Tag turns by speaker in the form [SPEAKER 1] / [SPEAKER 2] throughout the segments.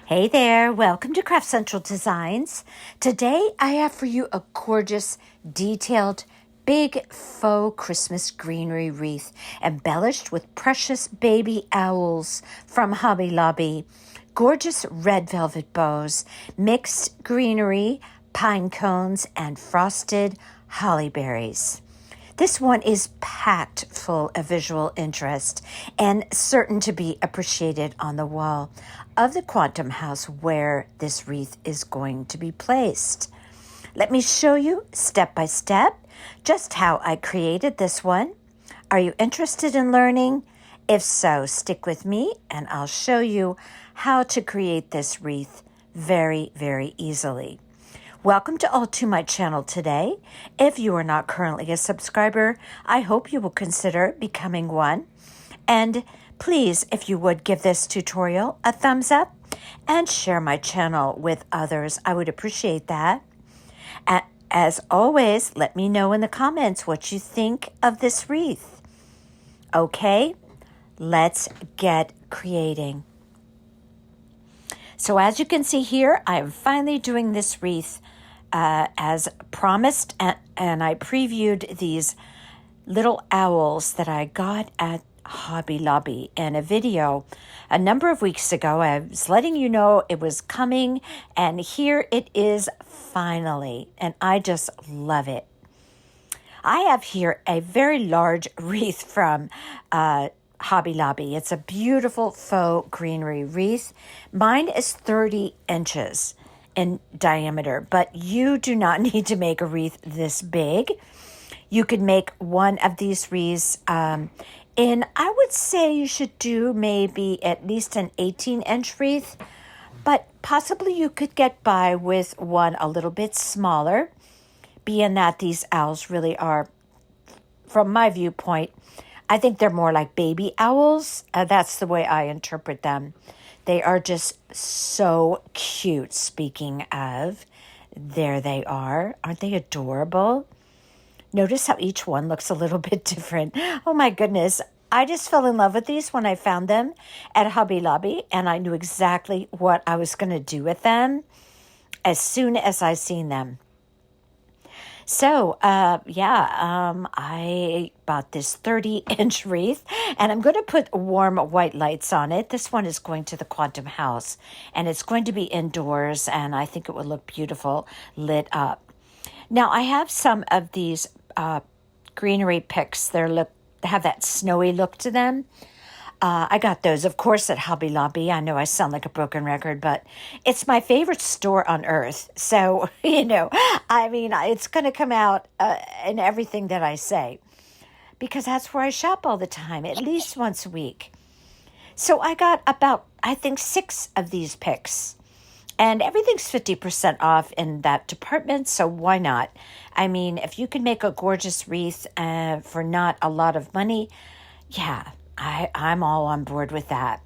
[SPEAKER 1] Hey there, welcome to Craft Central Designs. Today I have for you a gorgeous, detailed, big faux Christmas greenery wreath embellished with precious baby owls from Hobby Lobby, gorgeous red velvet bows, mixed greenery, pine cones, and frosted holly berries. This one is packed full of visual interest and certain to be appreciated on the wall of the Quantum House where this wreath is going to be placed. Let me show you step by step just how I created this one. Are you interested in learning? If so, stick with me and I'll show you how to create this wreath very, very easily. Welcome to all to my channel today. If you are not currently a subscriber, I hope you will consider becoming one. And please, if you would, give this tutorial a thumbs up and share my channel with others. I would appreciate that. As always, let me know in the comments what you think of this wreath. Okay, let's get creating. So as you can see here, I'm finally doing this wreath as promised, and I previewed these little owls that I got at Hobby Lobby in a video a number of weeks ago. I was letting you know it was coming, and here it is finally, and I just love it. I have here a very large wreath from Hobby Lobby. It's a beautiful faux greenery wreath. Mine is 30 inches in diameter, but you do not need to make a wreath this big. You could make one of these wreaths in, I would say you should do maybe at least an 18-inch wreath, but possibly you could get by with one a little bit smaller, being that these owls really are, from my viewpoint, I think they're more like baby owls. That's the way I interpret them. They are just so cute. Speaking of, there they are. Aren't they adorable? Notice how each one looks a little bit different. Oh my goodness. I just fell in love with these when I found them at Hobby Lobby, and I knew exactly what I was going to do with them as soon as I seen them. So, I bought this 30-inch wreath, and I'm going to put warm white lights on it. This one is going to the Quantum House, and it's going to be indoors, and I think it would look beautiful lit up. Now, I have some of these greenery picks. They have that snowy look to them. I got those, of course, at Hobby Lobby. I know I sound like a broken record, but it's my favorite store on earth. So, it's going to come out in everything that I say, because that's where I shop all the time, at least once a week. So I got about, I think, 6 of these picks, and everything's 50% off in that department, so why not? I mean, if you can make a gorgeous wreath for not a lot of money, yeah, I'm all on board with that.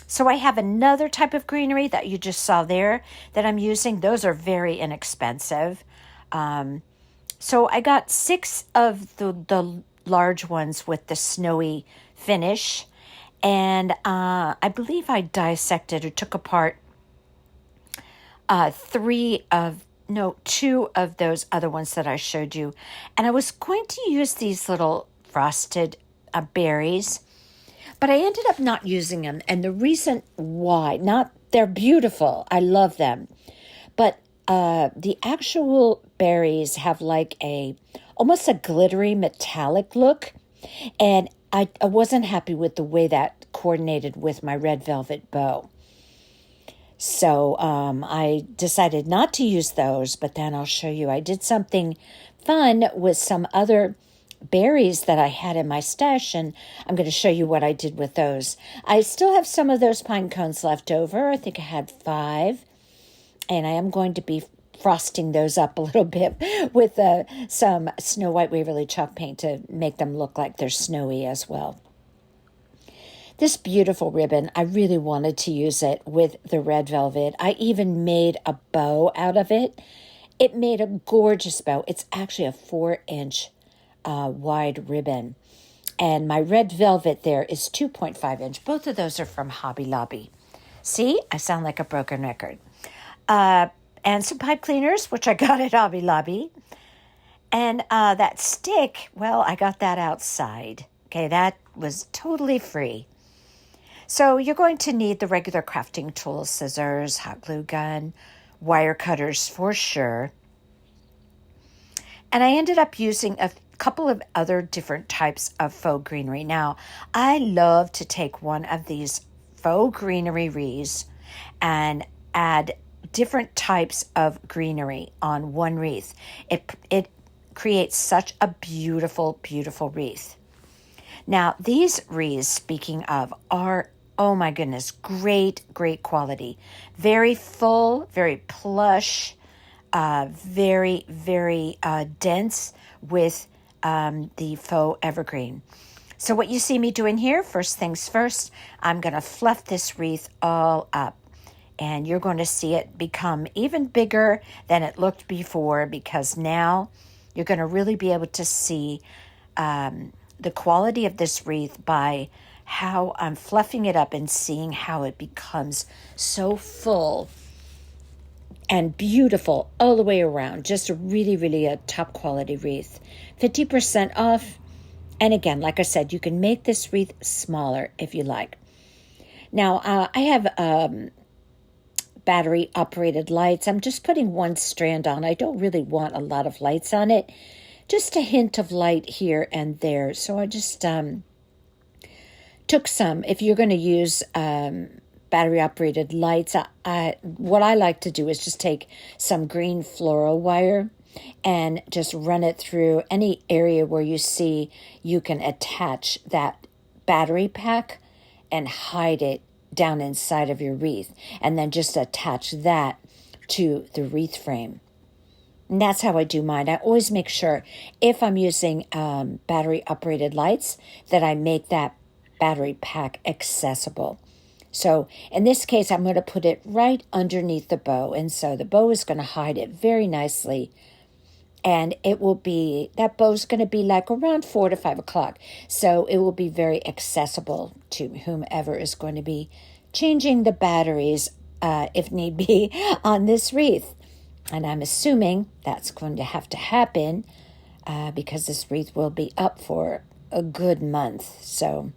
[SPEAKER 1] So I have another type of greenery that you just saw there that I'm using. Those are very inexpensive. So I got 6 of the large ones with the snowy finish. And I believe I dissected or took apart 2 of those other ones that I showed you. And I was going to use these little frosted berries, but I ended up not using them. And the reason why, they're beautiful. I love them. But the actual berries have like almost a glittery metallic look. And I wasn't happy with the way that coordinated with my red velvet bow. So I decided not to use those, but then I'll show you. I did something fun with some other berries that I had in my stash, and I'm going to show you what I did with those. I still have some of those pine cones left over. I think I had 5, and I am going to be frosting those up a little bit with some Snow White Waverly chalk paint to make them look like they're snowy as well. This beautiful ribbon, I really wanted to use it with the red velvet. I even made a bow out of it. It made a gorgeous bow. It's actually a 4-inch wide ribbon. And my red velvet there is 2.5 inch. Both of those are from Hobby Lobby. See, I sound like a broken record. And some pipe cleaners, which I got at Hobby Lobby. And that stick, well, I got that outside. Okay, that was totally free. So you're going to need the regular crafting tools, scissors, hot glue gun, wire cutters for sure. And I ended up using a couple of other different types of faux greenery. Now, I love to take one of these faux greenery wreaths and add different types of greenery on one wreath. It creates such a beautiful, beautiful wreath. Now, these wreaths, speaking of, are, oh my goodness, great, great quality. Very full, very plush, very, very dense with the faux evergreen. So what you see me doing here, first things first, I'm going to fluff this wreath all up. And you're going to see it become even bigger than it looked before, because now you're going to really be able to see the quality of this wreath by how I'm fluffing it up and seeing how it becomes so full and beautiful all the way around. Just a really, really a top quality wreath. 50% off. And again, like I said, you can make this wreath smaller if you like. Now, I have battery operated lights. I'm just putting one strand on. I don't really want a lot of lights on it. Just a hint of light here and there. So I just took some. If you're going to use battery operated lights, what I like to do is just take some green floral wire and just run it through any area where you see you can attach that battery pack and hide it down inside of your wreath, and then just attach that to the wreath frame. And that's how I do mine. I always make sure if I'm using battery operated lights that I make that battery pack accessible. So in this case, I'm going to put it right underneath the bow. And so the bow is going to hide it very nicely. And it will be, that bow's going to be like around 4 to 5 o'clock. So it will be very accessible to whomever is going to be changing the batteries, if need be, on this wreath. And I'm assuming that's going to have to happen because this wreath will be up for a good month. So,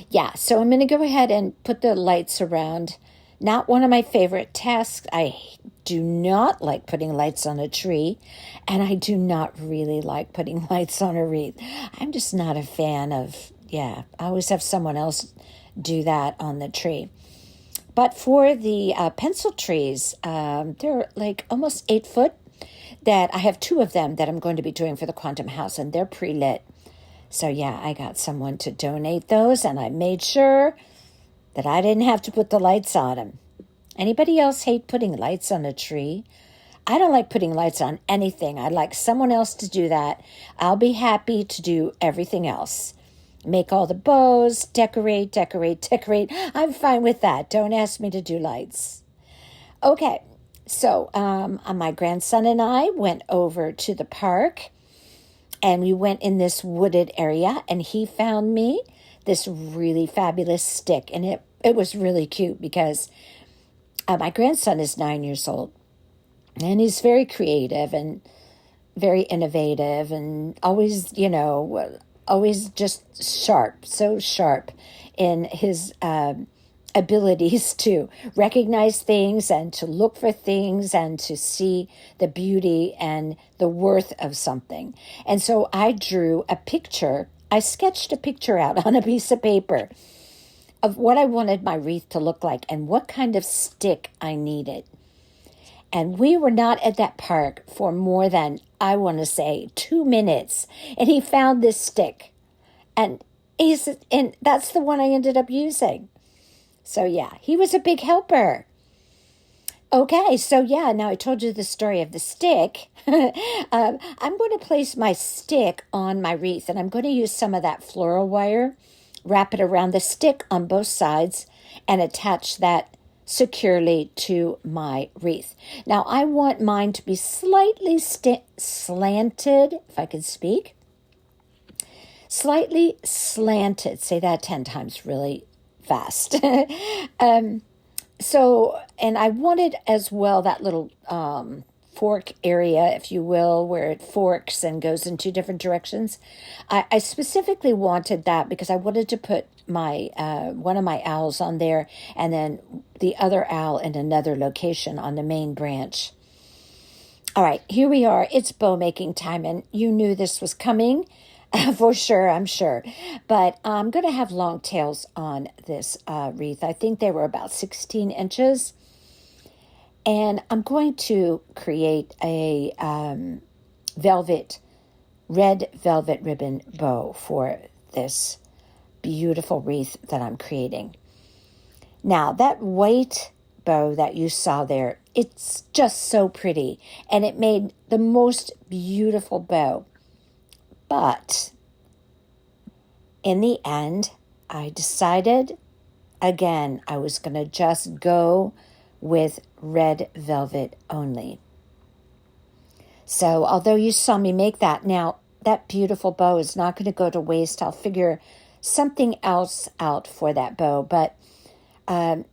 [SPEAKER 1] yeah, so I'm going to go ahead and put the lights around. Not one of my favorite tasks. I do not like putting lights on a tree, and I do not really like putting lights on a wreath. I'm just not a fan of, I always have someone else do that on the tree. But for the pencil trees, they're like almost 8 foot, that I have 2 of them that I'm going to be doing for the Quantum House, and they're pre-lit. So yeah, I got someone to donate those, and I made sure that I didn't have to put the lights on them. Anybody else hate putting lights on a tree? I don't like putting lights on anything. I'd like someone else to do that. I'll be happy to do everything else. Make all the bows, decorate. I'm fine with that. Don't ask me to do lights. Okay, so my grandson and I went over to the park, and we went in this wooded area, and he found me this really fabulous stick. And it was really cute because my grandson is 9 years old, and he's very creative and very innovative and always, always just sharp, so sharp in his abilities to recognize things and to look for things and to see the beauty and the worth of something. And so I drew a picture. I sketched a picture out on a piece of paper of what I wanted my wreath to look like and what kind of stick I needed. And we were not at that park for more than, I want to say, 2 minutes. And he found this stick. And that's the one I ended up using. So yeah, he was a big helper. Okay, so yeah, now I told you the story of the stick. I'm going to place my stick on my wreath, and I'm going to use some of that floral wire, wrap it around the stick on both sides, and attach that securely to my wreath. Now, I want mine to be slightly slanted, if I can speak. Slightly slanted. Say that 10 times really fast. And I wanted as well that little fork area, if you will, where it forks and goes in two different directions. I specifically wanted that because I wanted to put my one of my owls on there and then the other owl in another location on the main branch. All right, here we are. It's bow making time, and you knew this was coming for sure, I'm sure. But I'm going to have long tails on this wreath. I think they were about 16 inches. And I'm going to create a red velvet ribbon bow for this beautiful wreath that I'm creating. Now, that white bow that you saw there, it's just so pretty. And it made the most beautiful bow. But in the end, I decided, again, I was going to just go with red velvet only. So although you saw me make that, now that beautiful bow is not going to go to waste. I'll figure something else out for that bow. But I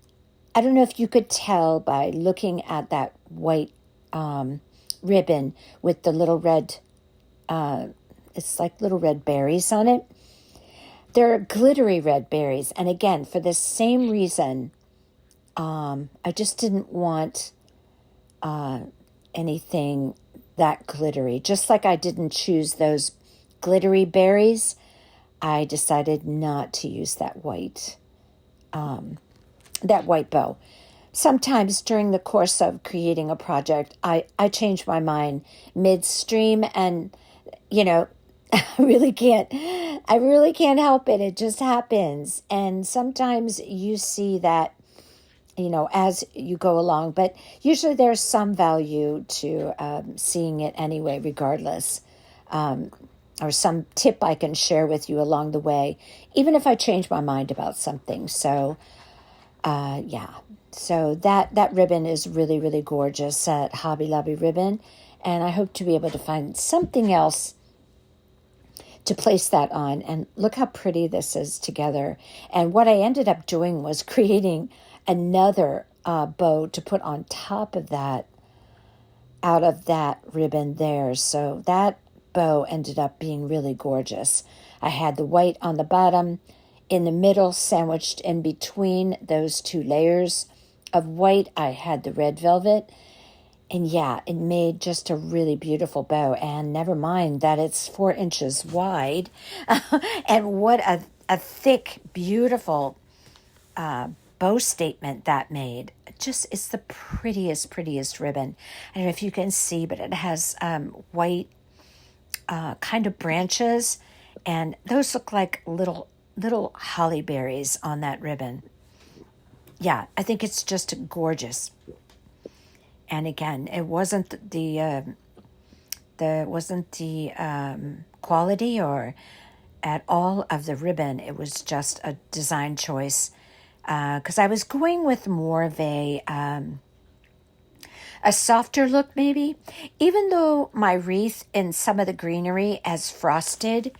[SPEAKER 1] don't know if you could tell by looking at that white ribbon with the little red, it's like little red berries on it. They're glittery red berries. And again, for the same reason, I just didn't want anything that glittery. Just like I didn't choose those glittery berries, I decided not to use that white bow. Sometimes during the course of creating a project, I change my mind midstream, and I really can't help it. It just happens. And sometimes you see that, as you go along, but usually there's some value to seeing it anyway, regardless, or some tip I can share with you along the way, even if I change my mind about something. So, so that ribbon is really, really gorgeous at Hobby Lobby Ribbon, and I hope to be able to find something else to place that on. And look how pretty this is together. And what I ended up doing was creating another bow to put on top of that, out of that ribbon there. So that bow ended up being really gorgeous. I had the white on the bottom, in the middle, sandwiched in between those two layers of white, I had the red velvet. And yeah, it made just a really beautiful bow. And never mind that it's 4 inches wide. And what a thick, beautiful bow statement that made. It's the prettiest ribbon. I don't know if you can see, but it has white kind of branches. And those look like little holly berries on that ribbon. Yeah, I think it's just gorgeous. And again, it wasn't the quality or at all of the ribbon. It was just a design choice because I was going with more of a softer look, maybe. Even though my wreath in some of the greenery has frosted.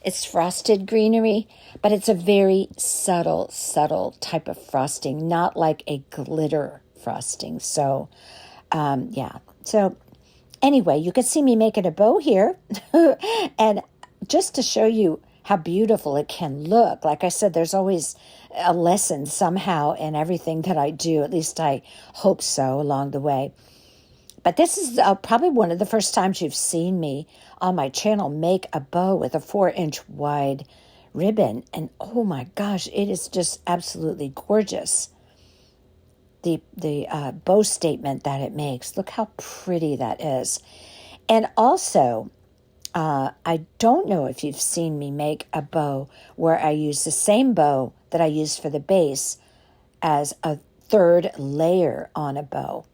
[SPEAKER 1] It's frosted greenery, but it's a very subtle type of frosting, not like a glitter frosting. So, So anyway, you can see me making a bow here. And just to show you how beautiful it can look, like I said, there's always a lesson somehow in everything that I do. At least I hope so along the way. But this is probably one of the first times you've seen me on my channel make a bow with a 4-inch wide ribbon. And oh my gosh, it is just absolutely gorgeous. The bow statement that it makes. Look how pretty that is. And also, I don't know if you've seen me make a bow where I use the same bow that I used for the base as a third layer on a bow.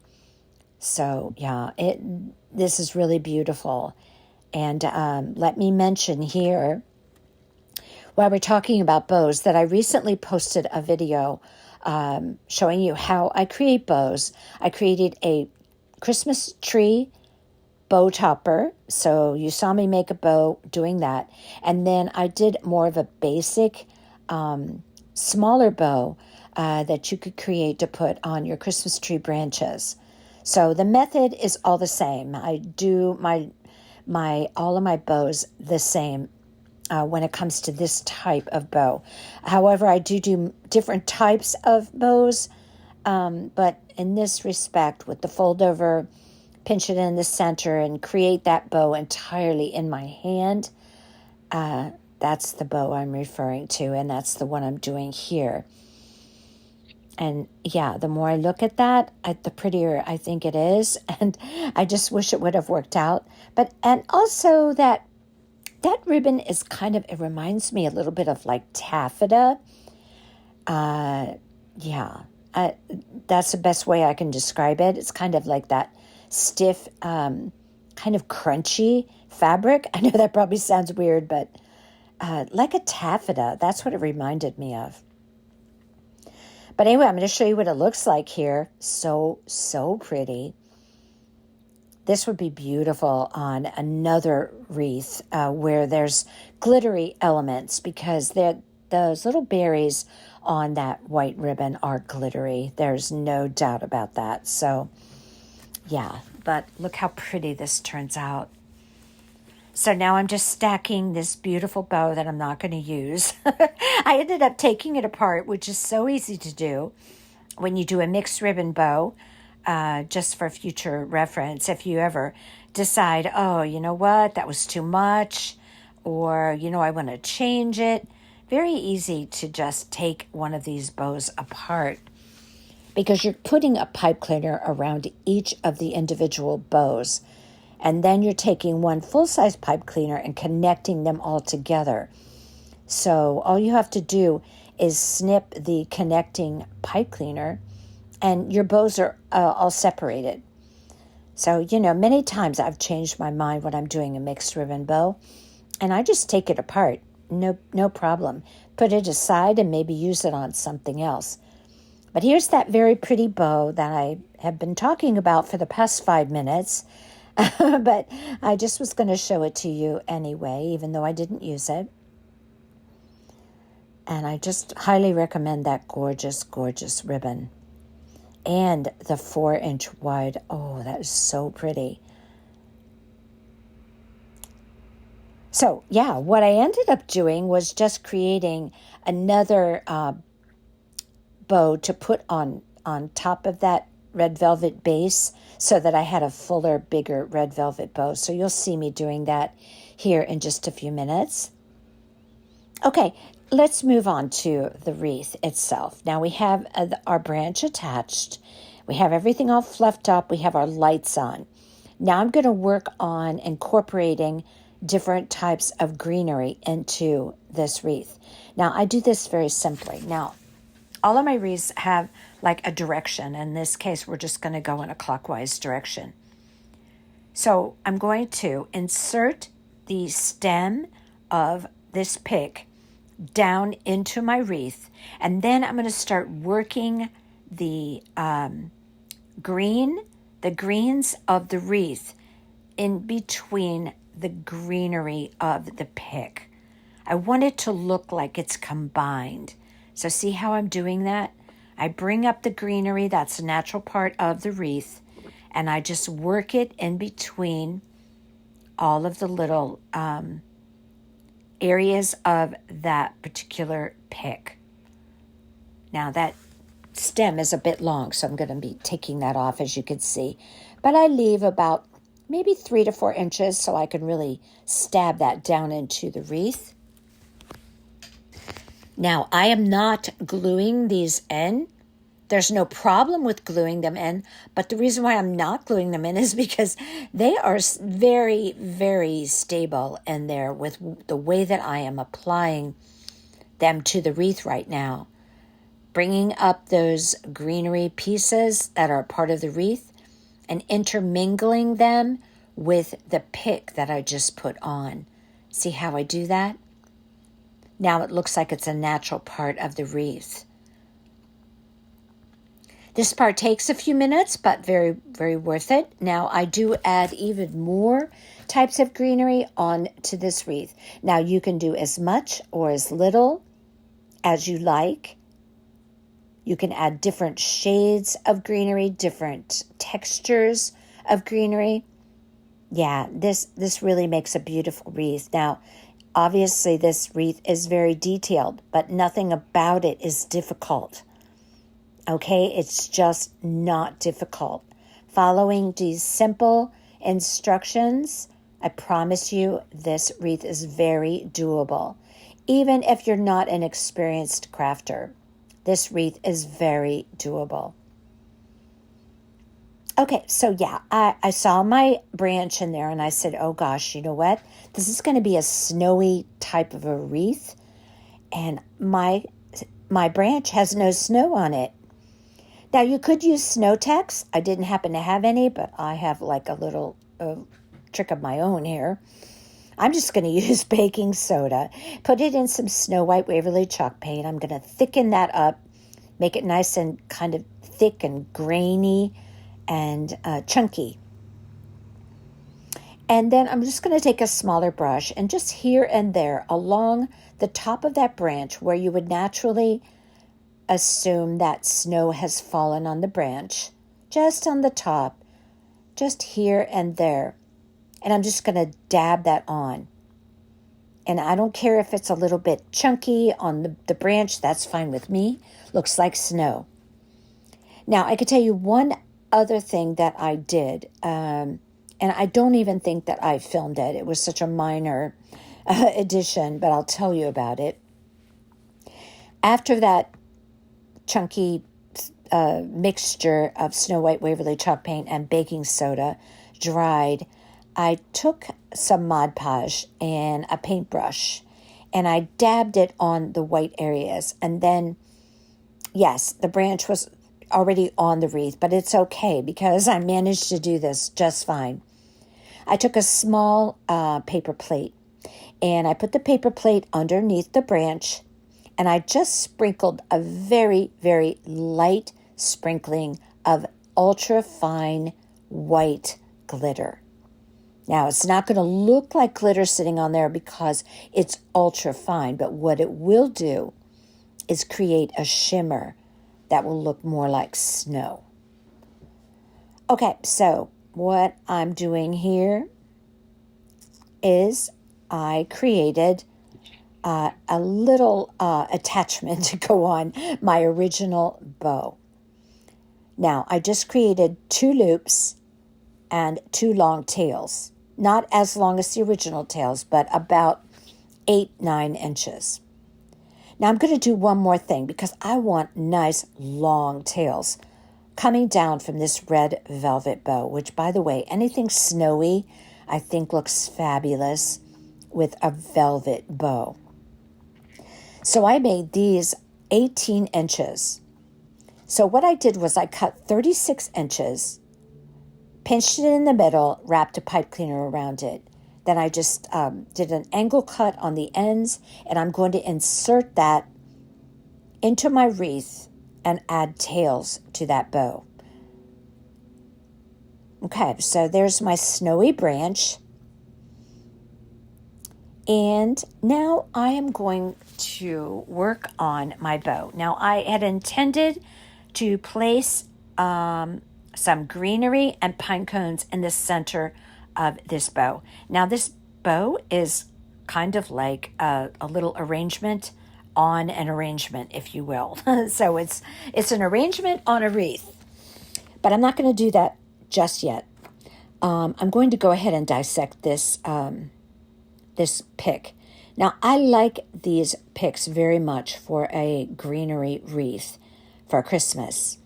[SPEAKER 1] So yeah, this is really beautiful. And let me mention here, while we're talking about bows, that I recently posted a video showing you how I create bows. I created a Christmas tree bow topper. So you saw me make a bow doing that. And then I did more of a basic smaller bow that you could create to put on your Christmas tree branches. So the method is all the same. I do all of my bows the same when it comes to this type of bow. However, I do different types of bows, but in this respect, with the fold over, pinch it in the center and create that bow entirely in my hand, that's the bow I'm referring to, and that's the one I'm doing here. And yeah, the more I look at that, the prettier I think it is. And I just wish it would have worked out. And also that ribbon is it reminds me a little bit of like taffeta. That's the best way I can describe it. It's kind of like that stiff, kind of crunchy fabric. I know that probably sounds weird, but like a taffeta, that's what it reminded me of. But anyway, I'm going to show you what it looks like here. So pretty. This would be beautiful on another wreath where there's glittery elements, because those little berries on that white ribbon are glittery. There's no doubt about that. So yeah, but look how pretty this turns out. So now I'm just stacking this beautiful bow that I'm not going to use. I ended up taking it apart, which is so easy to do when you do a mixed ribbon bow, just for future reference. If you ever decide, oh, you know what, that was too much, or, I want to change it, very easy to just take one of these bows apart, because you're putting a pipe cleaner around each of the individual bows. And then you're taking one full-size pipe cleaner and connecting them all together. So all you have to do is snip the connecting pipe cleaner, and your bows are all separated. So, many times I've changed my mind when I'm doing a mixed ribbon bow, and I just take it apart. No problem. Put it aside and maybe use it on something else. But here's that very pretty bow that I have been talking about for the past 5 minutes. But I just was going to show it to you anyway, even though I didn't use it. And I just highly recommend that gorgeous, gorgeous ribbon. And the 4-inch wide. Oh, that is so pretty. So, yeah, what I ended up doing was just creating another bow to put on top of that red velvet base, so that I had a fuller, bigger red velvet bow. So you'll see me doing that here in just a few minutes. Okay, let's move on to the wreath itself. Now we have our branch attached. We have everything all fluffed up. We have our lights on. Now I'm going to work on incorporating different types of greenery into this wreath. Now I do this very simply. Now, all of my wreaths have like a direction. In this case, we're just going to go in a clockwise direction. So I'm going to insert the stem of this pick down into my wreath, and then I'm going to start working the greens of the wreath in between the greenery of the pick. I want it to look like it's combined. So see how I'm doing that? I bring up the greenery, that's a natural part of the wreath, and I just work it in between all of the little areas of that particular pick. Now that stem is a bit long, so I'm going to be taking that off, as you can see. But I leave about maybe 3 to 4 inches so I can really stab that down into the wreath. Now, I am not gluing these in. There's no problem with gluing them in, but the reason why I'm not gluing them in is because they are very, very stable in there with the way that I am applying them to the wreath right now. Bringing up those greenery pieces that are part of the wreath and intermingling them with the pick that I just put on. See how I do that? Now it looks like it's a natural part of the wreath. This part takes a few minutes, but very, very worth it. Now I do add even more types of greenery on to this wreath. Now you can do as much or as little as you like. You can add different shades of greenery, different textures of greenery. Yeah, this really makes a beautiful wreath. Now, obviously this wreath is very detailed, but nothing about it is difficult. Okay, it's just not difficult. Following these simple instructions, I promise you this wreath is very doable. Even if you're not an experienced crafter, this wreath is very doable. Okay, so yeah, I saw my branch in there and I said, oh gosh, you know what? This is going to be a snowy type of a wreath. And my branch has no snow on it. Now, you could use snow text. I didn't happen to have any, but I have like a little trick of my own here. I'm just going to use baking soda, put it in some Snow White Waverly chalk paint. I'm going to thicken that up, make it nice and kind of thick and grainy and chunky. And then I'm just going to take a smaller brush and just here and there along the top of that branch where you would naturally assume that snow has fallen on the branch, just on the top, just here and there. And I'm just going to dab that on. And I don't care if it's a little bit chunky on the branch, that's fine with me. Looks like snow. Now, I could tell you one other thing that I did, and I don't even think that I filmed it. It was such a minor addition, but I'll tell you about it. After that chunky mixture of Snow White Waverly chalk paint and baking soda dried, I took some Mod Podge and a paintbrush and I dabbed it on the white areas. And then, yes, the branch was already on the wreath, but it's okay because I managed to do this just fine. I took a small paper plate and I put the paper plate underneath the branch and I just sprinkled a very, very light sprinkling of ultra fine white glitter. Now, it's not going to look like glitter sitting on there because it's ultra fine, but what it will do is create a shimmer that will look more like snow. Okay, so what I'm doing here is I created a little attachment to go on my original bow. Now, I just created 2 loops and 2 long tails. Not as long as the original tails, but about 8-9 inches. Now I'm going to do one more thing because I want nice long tails coming down from this red velvet bow, which, by the way, anything snowy I think looks fabulous with a velvet bow. So I made these 18 inches. So what I did was I cut 36 inches, pinched it in the middle, wrapped a pipe cleaner around it. Then I just did an angle cut on the ends, and I'm going to insert that into my wreath and add tails to that bow. Okay, so there's my snowy branch. And now I am going to work on my bow. Now I had intended to place some greenery and pine cones in the center of this bow. Now this bow is kind of like a little arrangement on an arrangement, if you will. So it's an arrangement on a wreath. But I'm not going to do that just yet. I'm going to go ahead and dissect this this pick. Now, I like these picks very much for a greenery wreath for Christmas.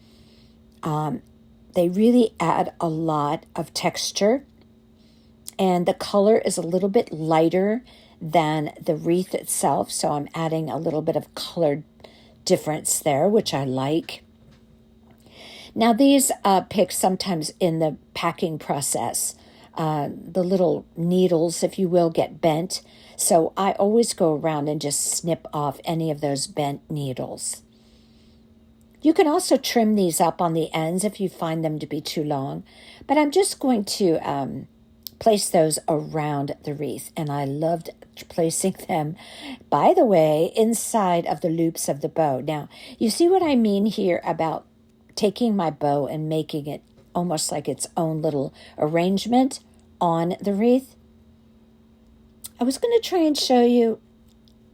[SPEAKER 1] They really add a lot of texture, and the color is a little bit lighter than the wreath itself, so I'm adding a little bit of color difference there, which I like. Now, these picks sometimes in the packing process, the little needles, if you will, get bent. So I always go around and just snip off any of those bent needles. You can also trim these up on the ends if you find them to be too long. But I'm just going to place those around the wreath. And I loved placing them, by the way, inside of the loops of the bow. Now, you see what I mean here about taking my bow and making it almost like its own little arrangement on the wreath? I was going to try and show you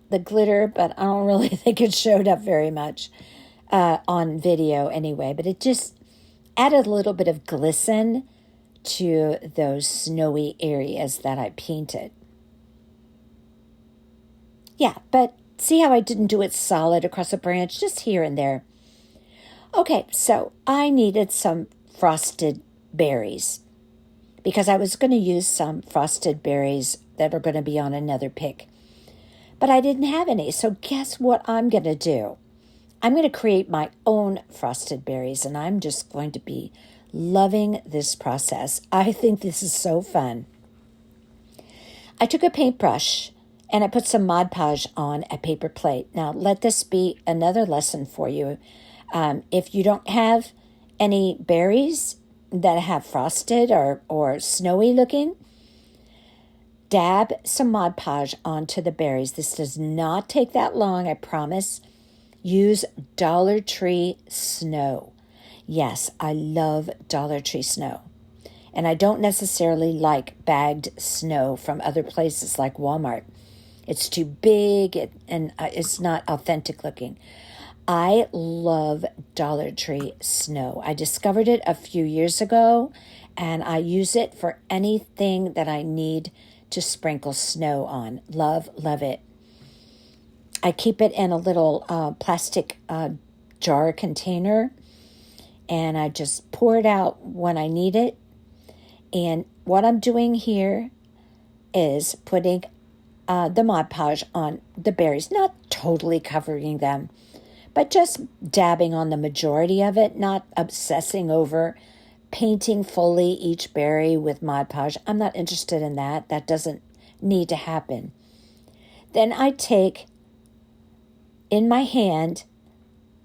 [SPEAKER 1] the glitter, but I don't really think it showed up very much on video anyway. But it just added a little bit of glisten to those snowy areas that I painted. Yeah, but see how I didn't do it solid across a branch, just here and there. Okay, so I needed some frosted berries because I was going to use some frosted berries that are going to be on another pick. But I didn't have any, so guess what I'm going to do? I'm going to create my own frosted berries, and I'm just going to be loving this process. I think this is so fun. I took a paintbrush and I put some Mod Podge on a paper plate. Now, let this be another lesson for you. If you don't have any berries that have frosted or snowy looking, dab some Mod Podge onto the berries. This does not take that long, I promise. Use Dollar Tree snow. Yes, I love Dollar Tree snow. And I don't necessarily like bagged snow from other places like Walmart. It's too big and it's not authentic looking. I love Dollar Tree snow. I discovered it a few years ago, and I use it for anything that I need to sprinkle snow on. Love, love it. I keep it in a little plastic jar container, and I just pour it out when I need it. And what I'm doing here is putting the Mod Podge on the berries, not totally covering them, but just dabbing on the majority of it, not obsessing over painting fully each berry with Mod Podge. I'm not interested in that. That doesn't need to happen. Then I take in my hand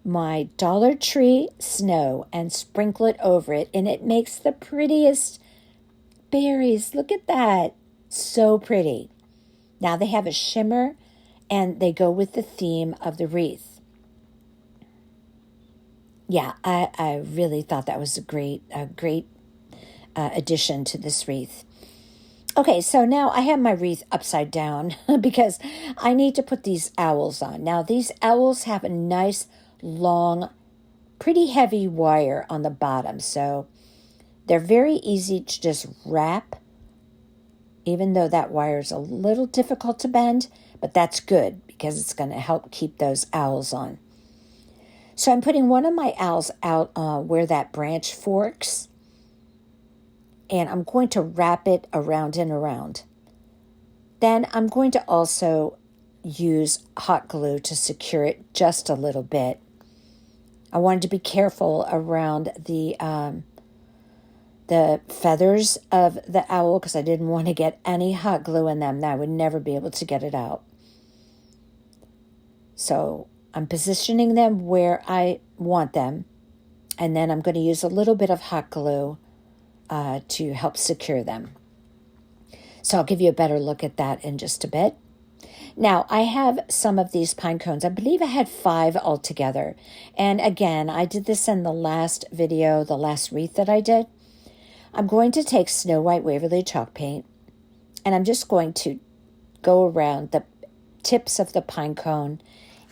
[SPEAKER 1] my Dollar Tree snow and sprinkle it over it, and it makes the prettiest berries. Look at that. So pretty. Now they have a shimmer, and they go with the theme of the wreath. Yeah, I really thought that was a great addition to this wreath. Okay, so now I have my wreath upside down because I need to put these owls on. Now, these owls have a nice, long, pretty heavy wire on the bottom, so they're very easy to just wrap, even though that wire is a little difficult to bend, but that's good because it's going to help keep those owls on. So I'm putting one of my owls out where that branch forks, and I'm going to wrap it around and around. Then I'm going to also use hot glue to secure it just a little bit. I wanted to be careful around the feathers of the owl because I didn't want to get any hot glue in them. I would never be able to get it out. So I'm positioning them where I want them, and then I'm going to use a little bit of hot glue to help secure them. So I'll give you a better look at that in just a bit. Now, I have some of these pine cones. I believe I had 5 altogether. And again, I did this in the last video, the last wreath that I did. I'm going to take Snow White Waverly chalk paint, and I'm just going to go around the tips of the pine cone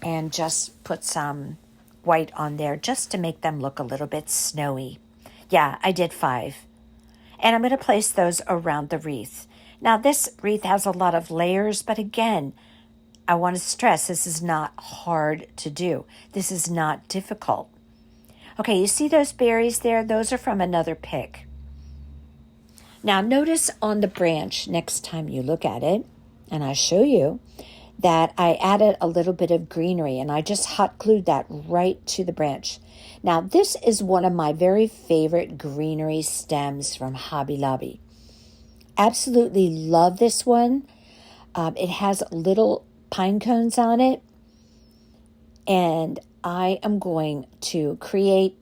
[SPEAKER 1] and just put some white on there just to make them look a little bit snowy. Yeah, I did 5. And I'm going to place those around the wreath. Now, this wreath has a lot of layers, but again, I want to stress this is not hard to do. This is not difficult. Okay, you see those berries there? Those are from another pick. Now, notice on the branch, next time you look at it, and I show you, that I added a little bit of greenery, and I just hot glued that right to the branch. Now, this is one of my very favorite greenery stems from Hobby Lobby. Absolutely love this one. It has little pine cones on it, and I am going to create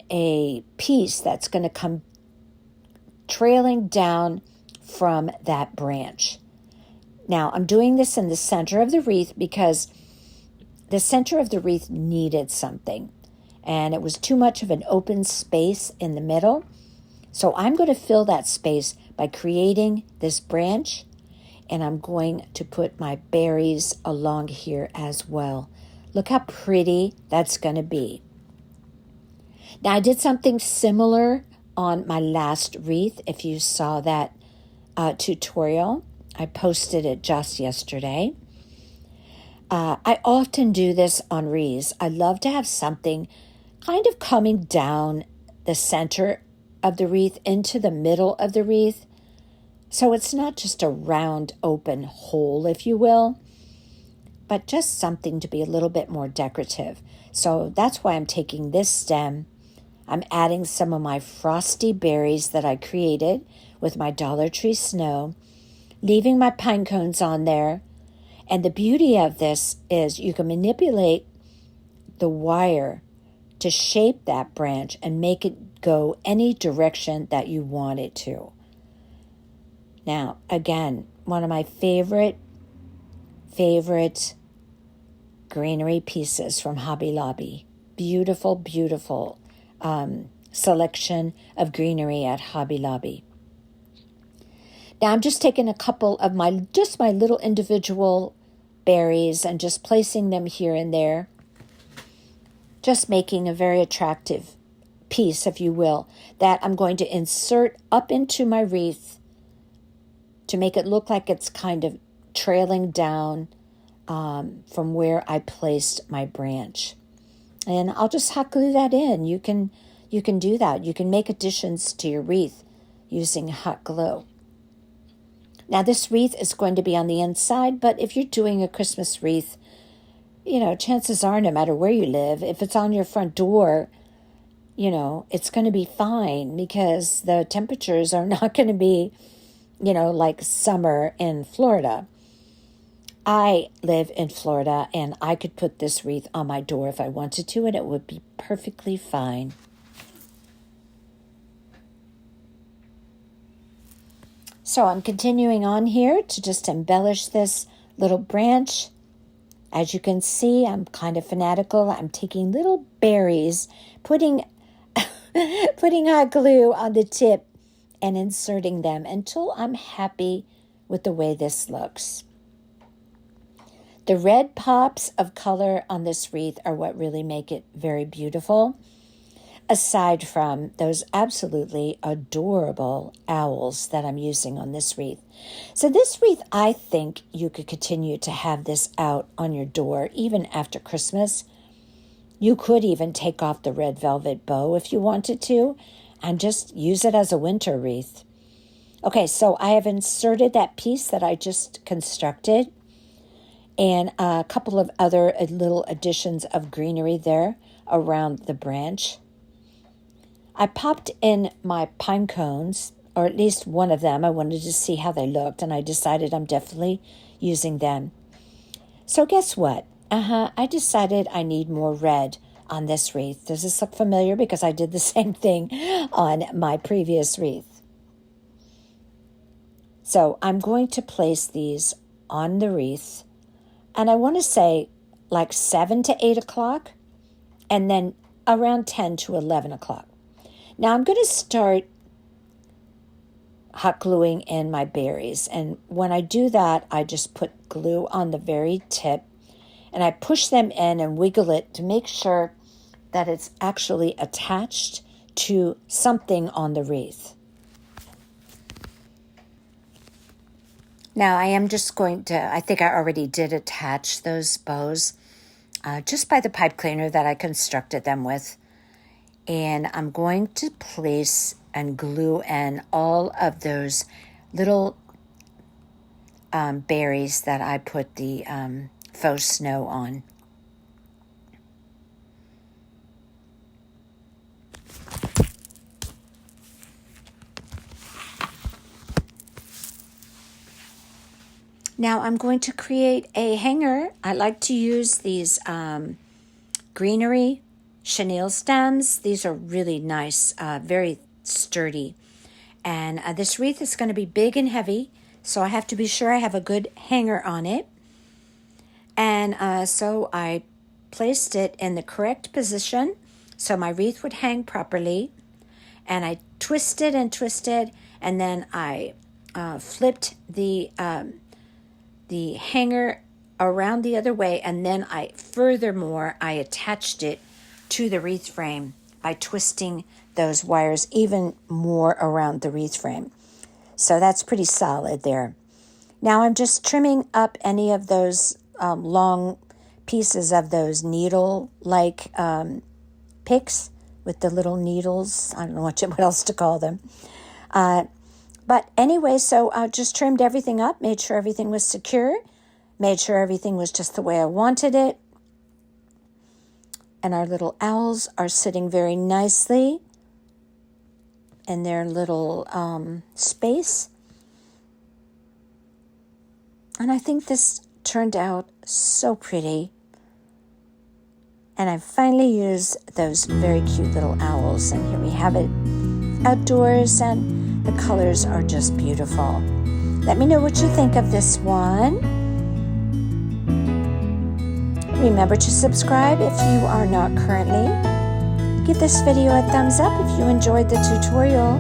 [SPEAKER 1] a piece that's going to come trailing down from that branch. Now, I'm doing this in the center of the wreath because the center of the wreath needed something, and it was too much of an open space in the middle. So I'm going to fill that space by creating this branch, and I'm going to put my berries along here as well. Look how pretty that's going to be. Now, I did something similar on my last wreath. If you saw that tutorial, I posted it just yesterday. I often do this on wreaths. I love to have something kind of coming down the center of the wreath into the middle of the wreath. So it's not just a round open hole, if you will, but just something to be a little bit more decorative. So that's why I'm taking this stem. I'm adding some of my frosty berries that I created with my Dollar Tree snow, leaving my pine cones on there. And the beauty of this is you can manipulate the wire to shape that branch and make it go any direction that you want it to. Now, again, one of my favorite greenery pieces from Hobby Lobby. Beautiful, beautiful selection of greenery at Hobby Lobby. Now I'm just taking a couple of my little individual berries and just placing them here and there. Just making a very attractive piece, if you will, that I'm going to insert up into my wreath to make it look like it's kind of trailing down from where I placed my branch. And I'll just hot glue that in. You can do that. You can make additions to your wreath using hot glue. Now this wreath is going to be on the inside, but if you're doing a Christmas wreath, chances are, no matter where you live, if it's on your front door, it's going to be fine because the temperatures are not going to be, like summer in Florida. I live in Florida, and I could put this wreath on my door if I wanted to, and it would be perfectly fine. So I'm continuing on here to just embellish this little branch. As you can see, I'm kind of fanatical. I'm taking little berries, putting hot glue on the tip and inserting them until I'm happy with the way this looks. The red pops of color on this wreath are what really make it very beautiful, aside from those absolutely adorable owls that I'm using on this wreath. So this wreath, I think you could continue to have this out on your door even after Christmas. You could even take off the red velvet bow if you wanted to and just use it as a winter wreath. Okay, so I have inserted that piece that I just constructed and a couple of other little additions of greenery there around the branch. I popped in my pine cones, or at least one of them. I wanted to see how they looked, and I decided I'm definitely using them. So guess what? I decided I need more red on this wreath. Does this look familiar? Because I did the same thing on my previous wreath. So I'm going to place these on the wreath, and I want to say like 7 to 8 o'clock, and then around 10 to 11 o'clock. Now I'm going to start hot gluing in my berries. And when I do that, I just put glue on the very tip and I push them in and wiggle it to make sure that it's actually attached to something on the wreath. Now I am just going to, I think I already did attach those bows just by the pipe cleaner that I constructed them with. And I'm going to place and glue in all of those little berries that I put the faux snow on. Now I'm going to create a hanger. I like to use these greenery chenille stems. These are really nice, very sturdy. And this wreath is going to be big and heavy, so I have to be sure I have a good hanger on it. And so I placed it in the correct position so my wreath would hang properly. And I twisted and twisted, and then I flipped the hanger around the other way, and then furthermore I attached it to the wreath frame by twisting those wires even more around the wreath frame. So that's pretty solid there. Now I'm just trimming up any of those long pieces of those needle-like picks with the little needles. I don't know what else to call them. But anyway, so I just trimmed everything up, made sure everything was secure, made sure everything was just the way I wanted it. And our little owls are sitting very nicely in their little space. And I think this turned out so pretty. And I finally used those very cute little owls. And here we have it outdoors, and the colors are just beautiful. Let me know what you think of this one. Remember to subscribe if you are not currently. Give this video a thumbs up if you enjoyed the tutorial.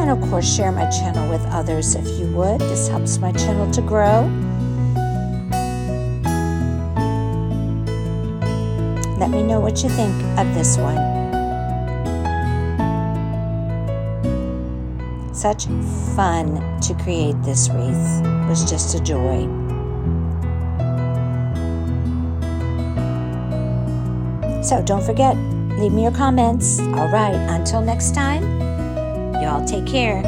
[SPEAKER 1] And of course, share my channel with others if you would. This helps my channel to grow. Let me know what you think of this one. Such fun to create this wreath. It was just a joy. So don't forget, leave me your comments. All right, until next time, y'all take care.